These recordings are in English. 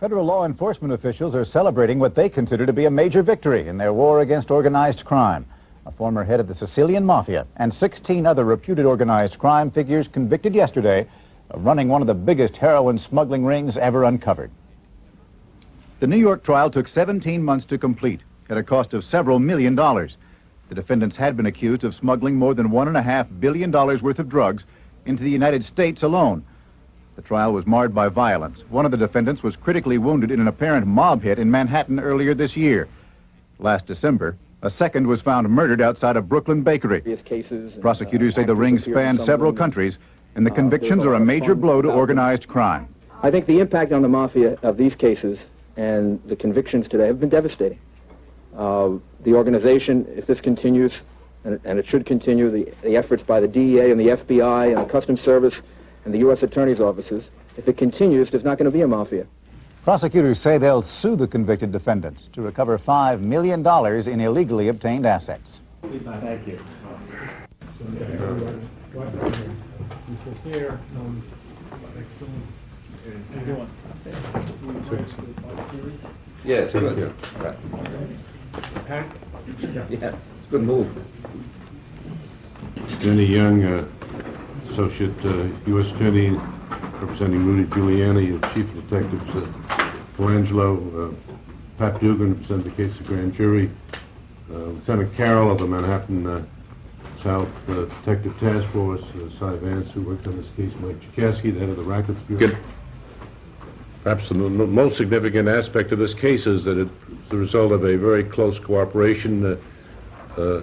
Federal law enforcement officials are celebrating what they consider to be a major victory in their war against organized crime. A former head of the Sicilian mafia and 16 other reputed organized crime figures convicted yesterday of running one of the biggest heroin smuggling rings ever uncovered. The New York trial took 17 months to complete at a cost of several $1 million. The defendants had been accused of smuggling more than $1.5 billion worth of drugs into the United States alone. The trial was marred by violence. One of the defendants was critically wounded in an apparent mob hit in Manhattan earlier this year. Last December, a second was found murdered outside a Brooklyn bakery. Prosecutors say the ring spanned several countries, and the convictions are a major blow to organized crime. I think the impact on the mafia of these cases and the convictions today have been devastating. The organization, if this continues, and it should continue, the efforts by the DEA and the FBI and the Customs Service and the U.S. Attorney's offices, if it continues, there's not going to be a mafia. Prosecutors say they'll sue the convicted defendants to recover $5 million in illegally obtained assets. Thank you. Yes, good. Right. Yeah, it's a good move. Denny Young, Associate U.S. Attorney representing Rudy Giuliani, Chief of Detectives Colangelo, Pat Dugan representing the case of grand jury, Lieutenant Carroll of the Manhattan South Detective Task Force, Cy Vance, who worked on this case, Mike Chikaski, the head of the Rackets Bureau. Good. Perhaps the most significant aspect of this case is that it's the result of a very close cooperation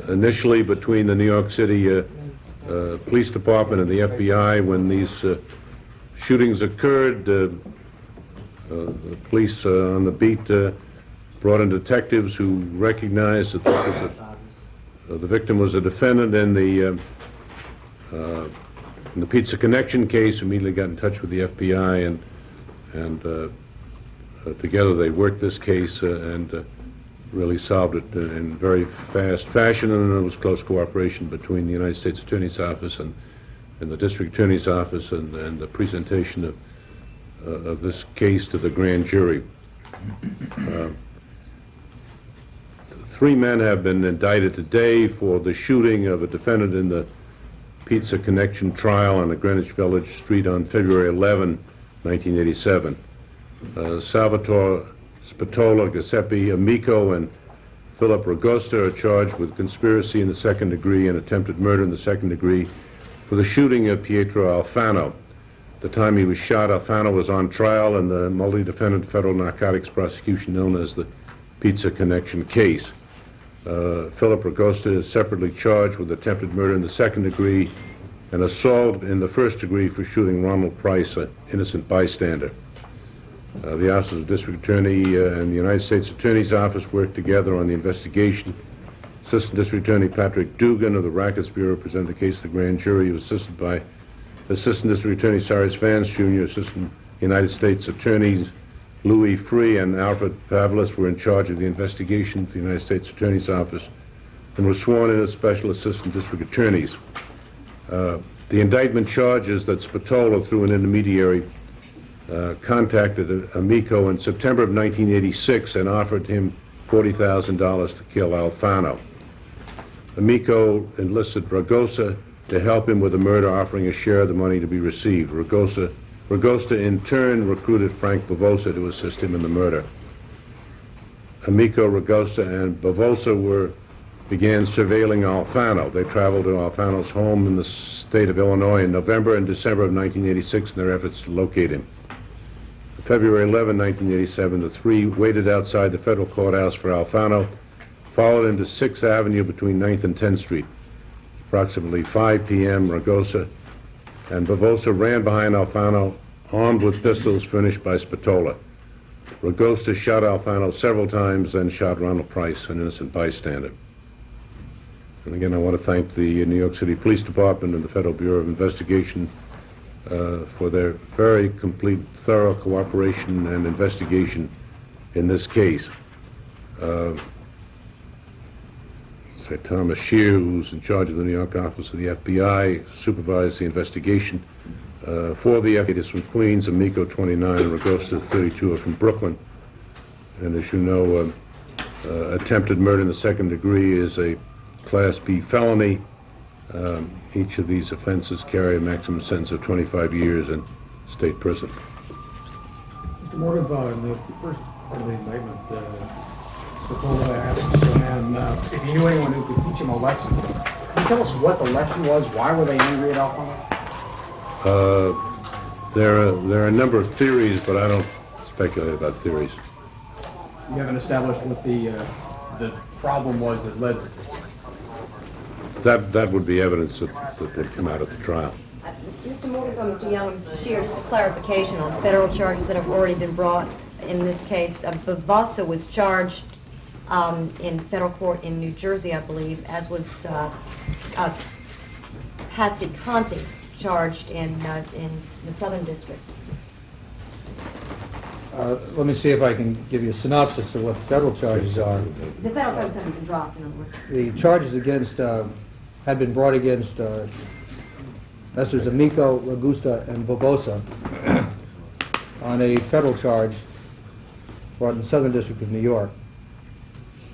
initially between the New York City Police Department and the FBI. When these shootings occurred, the police on the beat brought in detectives who recognized that this was the victim was a defendant in the Pizza Connection case. Immediately got in touch with the FBI, and together they worked this case and really solved it in very fast fashion, and there was close cooperation between the United States Attorney's Office and the District Attorney's Office and the presentation of this case to the grand jury. 3 men have been indicted today for the shooting of a defendant in the Pizza Connection trial on the Greenwich Village Street on February 11, 1987. Salvatore Spatola, Giuseppe Amico, and Philip Ragosta are charged with conspiracy in the second degree and attempted murder in the second degree for the shooting of Pietro Alfano. At the time he was shot, Alfano was on trial in the multi-defendant federal narcotics prosecution known as the Pizza Connection case. Philip Ragosta is separately charged with attempted murder in the second degree and assault in the first degree for shooting Ronald Price, an innocent bystander. The Office of the District Attorney and the United States Attorney's Office worked together on the investigation. Assistant District Attorney Patrick Dugan of the Rackets Bureau presented the case to the grand jury. He was assisted by Assistant District Attorney Cyrus Vance Jr., Assistant United States Attorneys Louis Free and Alfred Pavlis were in charge of the investigation for the United States Attorney's Office and were sworn in as Special Assistant District Attorneys. The indictment charges that Spatola, through an intermediary, contacted Amico in September of 1986 and offered him $40,000 to kill Alfano. Amico enlisted Ragosta to help him with the murder, offering a share of the money to be received. Ragosta in turn recruited Frank Bavosa to assist him in the murder. Amico, Ragosta, and Bavosa began surveilling Alfano. They traveled to Alfano's home in the state of Illinois in November and December of 1986 in their efforts to locate him. February 11, 1987, the three waited outside the federal courthouse for Alfano, followed him to 6th Avenue between 9th and 10th Street. Approximately 5 p.m., Ragosta and Bavosa ran behind Alfano, armed with pistols furnished by Spatola. Ragosta shot Alfano several times, then shot Ronald Price, an innocent bystander. And again, I want to thank the New York City Police Department and the Federal Bureau of Investigation for their very complete, thorough cooperation and investigation in this case. Thomas Shear, who's in charge of the New York office of the FBI, supervised the investigation. Four of the FBI's from Queens, Amico 29, and Ragosta 32 are from Brooklyn. And as you know, attempted murder in the second degree is a Class B felony. Each of these offenses carry a maximum sentence of 25 years in state prison. Mr. Morgenthau, in the first part of the indictment, Spatola asked Joanne if he knew anyone who could teach him a lesson. Can you tell us what the lesson was? Why were they angry at Alfama? There are a number of theories, but I don't speculate about theories. You haven't established what the problem was that led to it. That would be evidence that would come out at the trial. Mr. Morgenthau, Mr. Young, and Mr. Scheer, just a clarification on federal charges that have already been brought in this case. Bavassa was charged in federal court in New Jersey, I believe, as was Patsy Conte, charged in the Southern District. Let me see if I can give you a synopsis of what the federal charges are. The federal charges haven't been dropped, in other words. The charges against had been brought against Messrs. Amico, Ragusta, and Bobosa on a federal charge brought in the Southern District of New York.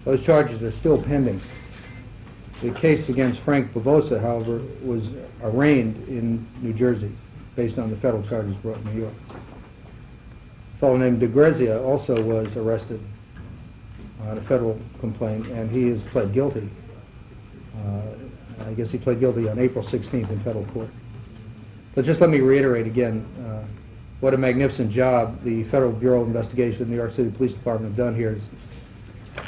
Those charges are still pending. The case against Frank Bobosa, however, was arraigned in New Jersey based on the federal charges brought in New York. A fellow named DeGrazia also was arrested on a federal complaint, and he has pled guilty. I guess he pled guilty on April 16th in federal court. But just let me reiterate again what a magnificent job the Federal Bureau of Investigation and the New York City Police Department have done here, is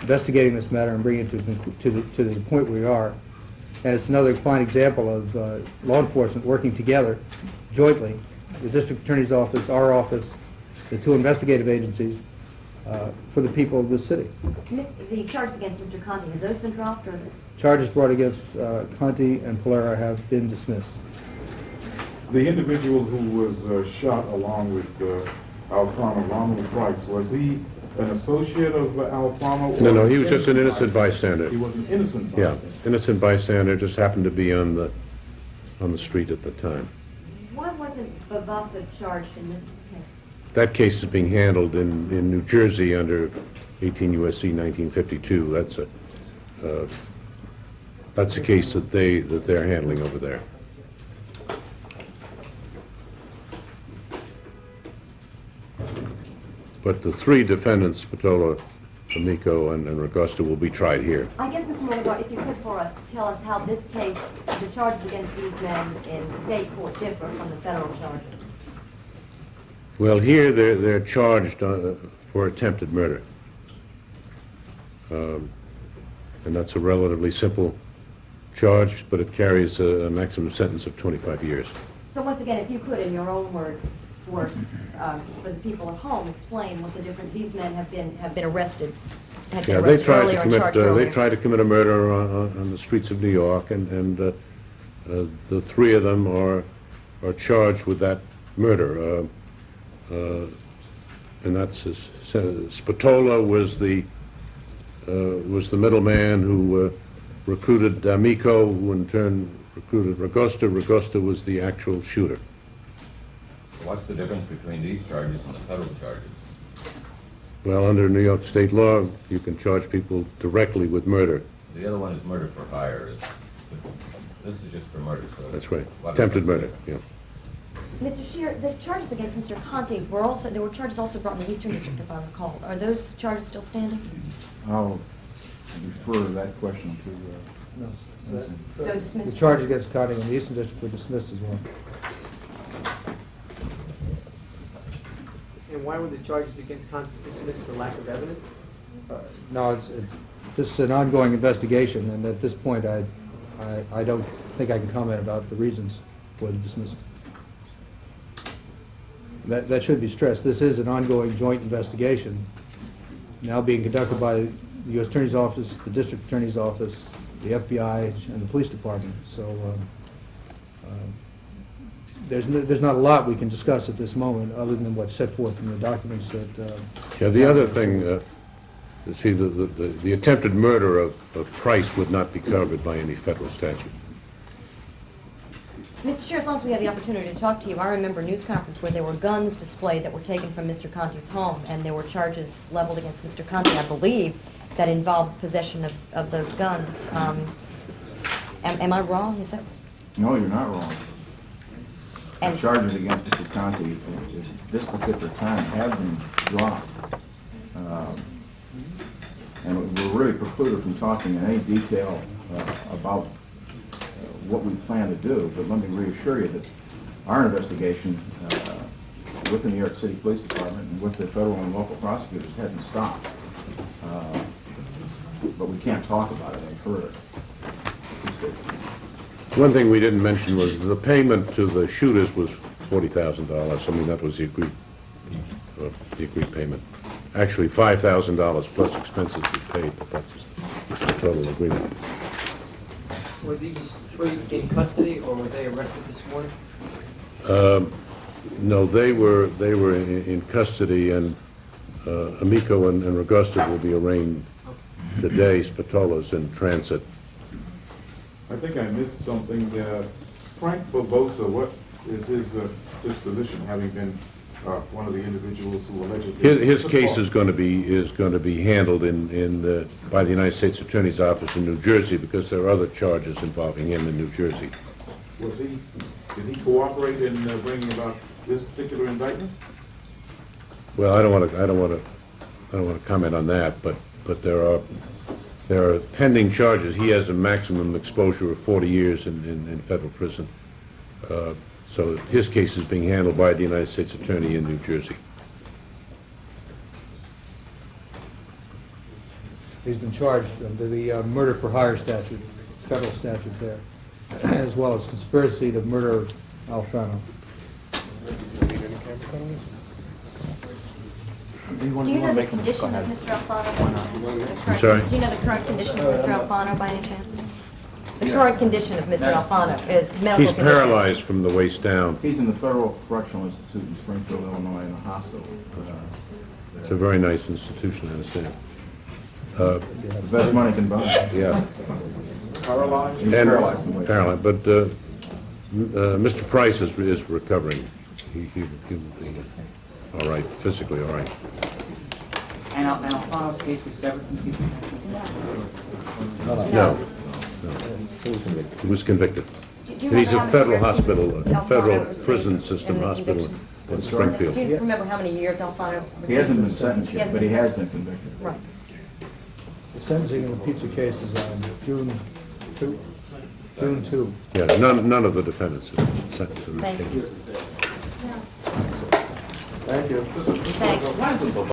investigating this matter and bringing it to the point where we are. And it's another fine example of law enforcement working together jointly, the District Attorney's Office, our office, the two investigative agencies, for the people of this city. The charges against Mr. Conte, have those been dropped? Or Charges brought against Conte and Polera have been dismissed. The individual who was shot along with Alfama, Ronald Price, was he an associate of Alfama? No, he was just an innocent bystander. He was an innocent Yeah, bystander. innocent bystander, just happened to be on the street at the time. why wasn't Bavassa charged in this case? That case is being handled in New Jersey under 18 U.S.C. 1952. That's a case that they're handling over there. But the three defendants, Spatola, Amico, and Ragosta, will be tried here. I guess, Mr. Morgenthau, if you could for us, tell us how this case, the charges against these men in state court differ from the federal charges. Well, here they're charged for attempted murder. And that's a relatively simple charge, but it carries a maximum sentence of 25 years. So once again, if you could, in your own words, for the people at home, explain what the difference. These men have been arrested. Had been Yeah, they arrested tried earlier to and commit charged earlier. they tried to commit a murder on the streets of New York, and the three of them are charged with that murder. And that's Spatola was the middleman who recruited Amico, who in turn recruited Ragosta. Ragosta was the actual shooter. What's the difference between these charges and the federal charges? Well, under New York state law, you can charge people directly with murder. The other one is murder for hire. This is just for murder. So That's right. what Attempted difference murder, is yeah. Mr. Scheer, the charges against Mr. Conte there were charges also brought in the Eastern District, if I recall. Are those charges still standing? I'll refer that question to... No. So dismissed. The charge against Conte in the Eastern District were dismissed as well. And why were the charges against Conte dismissed for lack of evidence? No, this is an ongoing investigation, and at this point, I don't think I can comment about the reasons for the dismissal. That should be stressed. This is an ongoing joint investigation, now being conducted by the U.S. Attorney's Office, the District Attorney's Office, the FBI, and the Police Department. So there's not a lot we can discuss at this moment, other than what's set forth in the documents that... Yeah, the other thing, you see, the attempted murder of Price would not be covered by any federal statute. Mr. Chair, as long as we have the opportunity to talk to you, I remember a news conference where there were guns displayed that were taken from Mr. Conti's home, and there were charges leveled against Mr. Conti, I believe, that involved possession of those guns. Am I wrong? Is that? No, you're not wrong. The And charges against Mr. Conti at this particular time have been dropped. And we're really precluded from talking in any detail about what we plan to do, but let me reassure you that our investigation with the New York City Police Department and with the federal and local prosecutors hasn't stopped. But we can't talk about it any further. One thing we didn't mention was the payment to the shooters was $40,000. I mean, that was the agreed payment. Actually, $5,000 plus expenses were paid, but that was the total agreement. Were these three in custody, or were they arrested this morning? No, they were in custody, and Amico and Ragusta will be arraigned today. Spatola's in transit. I think I missed something. Frank Barbosa, what is his disposition, having been one of the individuals who allegedly... His case is going to be handled by the United States Attorney's Office in New Jersey, because there are other charges involving him in New Jersey. Did he cooperate in bringing about this particular indictment? Well, I don't want to comment on that, but there are pending charges. He has a maximum exposure of 40 years in federal prison. So his case is being handled by the United States Attorney in New Jersey. He's been charged under the murder for hire statute, federal statute there, as well as conspiracy to murder Alfano. do you know the condition of Mr. Alfano? I'm sorry? Do you know the current condition of Mr. Alfano by any chance? The current condition of Mr. Alfano is medical He's condition. paralyzed from the waist down. He's in the Federal Correctional Institute in Springfield, Illinois, in a hospital. It's a very nice institution, I understand. The best money can buy. Yeah. Paralyzed? He's paralyzed in the waist. Paralyzed, but Mr. Price is recovering. He will be all right, physically all right. And Alfano's case was severed from Peace Connection? No. He was convicted. Do you And he's remember a how many federal years he was- hospital, Alfano federal received prison in system the hospital conviction? in Springfield. Do you remember how many years Alfano received? He hasn't been sentenced He yet, hasn't but he been has sentenced. been convicted. Right. The sentencing in the pizza case is on June 2. June 2. Yeah, none of the defendants have been sentenced in this Thank case. you. Thank you. Thanks.